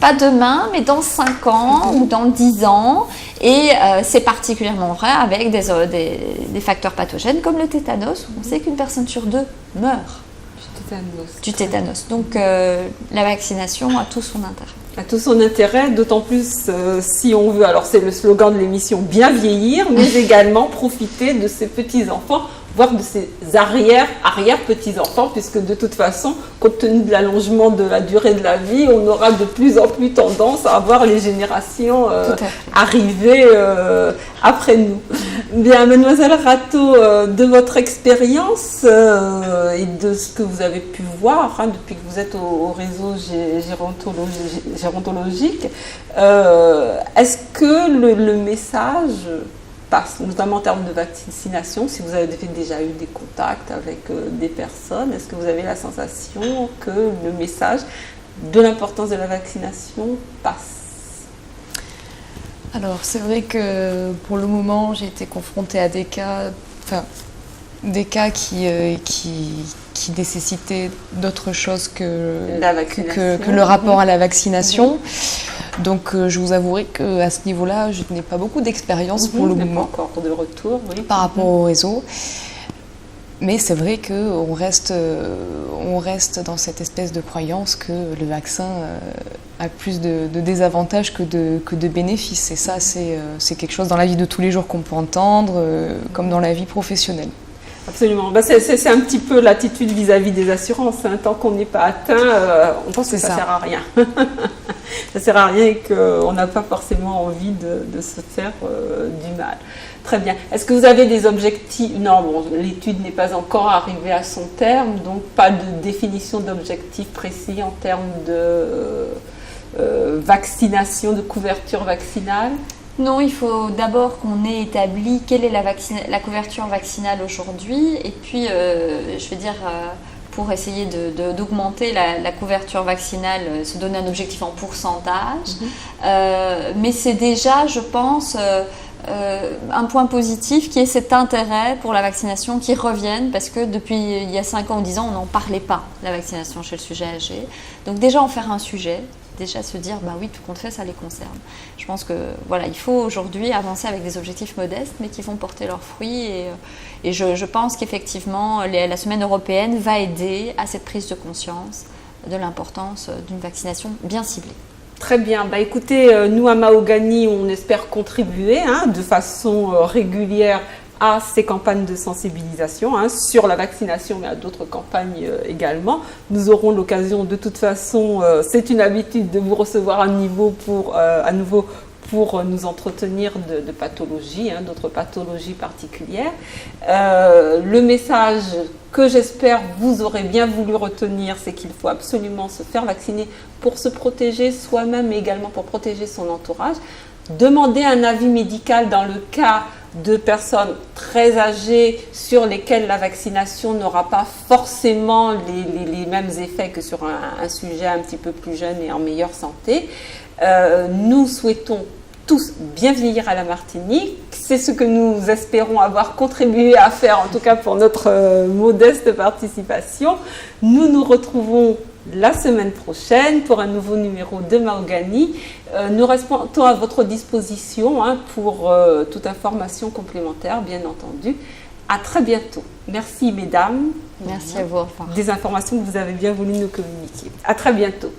pas demain, mais dans 5 ans ou dans 10 ans. Et c'est particulièrement vrai avec des facteurs pathogènes comme le tétanos, où on sait qu'une personne sur 2 meurt du tétanos. Donc la vaccination a tout son intérêt.
A tout son intérêt, d'autant plus si on veut, alors c'est le slogan de l'émission, bien vieillir, mais également profiter de ces petits-enfants, voire de ces arrière-petits-enfants, puisque de toute façon, compte tenu de l'allongement de la durée de la vie, on aura de plus en plus tendance à voir les générations arriver après nous. Bien, Mademoiselle Rateau, de votre expérience et de ce que vous avez pu voir depuis que vous êtes au réseau gérontologique, est-ce que le message passe, notamment en termes de vaccination, si vous avez déjà eu des contacts avec des personnes, est-ce que vous avez la sensation que le message de l'importance de la vaccination passe?
Alors c'est vrai que pour le moment j'ai été confrontée à des cas qui nécessitaient d'autres choses que le rapport à la vaccination. Donc je vous avouerai qu'à ce niveau-là, je n'ai pas beaucoup d'expérience pour le moment.
Pas encore de retour, oui.
Par rapport au réseau. Mais c'est vrai qu'on reste dans cette espèce de croyance que le vaccin a plus de désavantages que de bénéfices. Et ça, c'est quelque chose dans la vie de tous les jours qu'on peut entendre, comme dans la vie professionnelle.
Absolument. C'est un petit peu l'attitude vis-à-vis des assurances. Tant qu'on n'est pas atteint, on pense que ça ne sert à rien. Ça ne sert à rien et qu'on n'a pas forcément envie de se faire du mal. Très bien. Est-ce que vous avez des objectifs? Non, l'étude n'est pas encore arrivée à son terme, donc pas de définition d'objectifs précis en termes de vaccination, de couverture vaccinale?
Non, il faut d'abord qu'on ait établi quelle est la couverture vaccinale aujourd'hui, et puis, je veux dire, pour essayer d'augmenter la couverture vaccinale, se donner un objectif en pourcentage. Mais c'est déjà, je pense, un point positif qui est cet intérêt pour la vaccination qui revienne, parce que depuis il y a 5 ans ou 10 ans, on n'en parlait pas, la vaccination chez le sujet âgé. Donc déjà en faire un sujet, déjà se dire, bah oui, tout compte fait, ça les concerne. Je pense que voilà, il faut aujourd'hui avancer avec des objectifs modestes, mais qui vont porter leurs fruits. Et je pense qu'effectivement, la semaine européenne va aider à cette prise de conscience de l'importance d'une vaccination bien ciblée.
Très bien. Bah, écoutez, nous à Mahogany, on espère contribuer de façon régulière à ces campagnes de sensibilisation sur la vaccination, mais à d'autres campagnes également. Nous aurons l'occasion, de toute façon, c'est une habitude, de vous recevoir à nouveau pour nous entretenir de pathologies, d'autres pathologies particulières. Le message que j'espère vous aurez bien voulu retenir, c'est qu'il faut absolument se faire vacciner pour se protéger soi-même, mais également pour protéger son entourage. Demander un avis médical dans le cas de personnes très âgées sur lesquelles la vaccination n'aura pas forcément les mêmes effets que sur un sujet un petit peu plus jeune et en meilleure santé. Nous souhaitons tous bien vieillir à la Martinique. C'est ce que nous espérons avoir contribué à faire, en tout cas pour notre modeste participation. Nous nous retrouvons la semaine prochaine pour un nouveau numéro de Mahogany. Nous restons à votre disposition pour toute information complémentaire, bien entendu. À très bientôt. Merci mesdames.
Merci à vous. Au revoir.
Des informations que vous avez bien voulu nous communiquer. À très bientôt.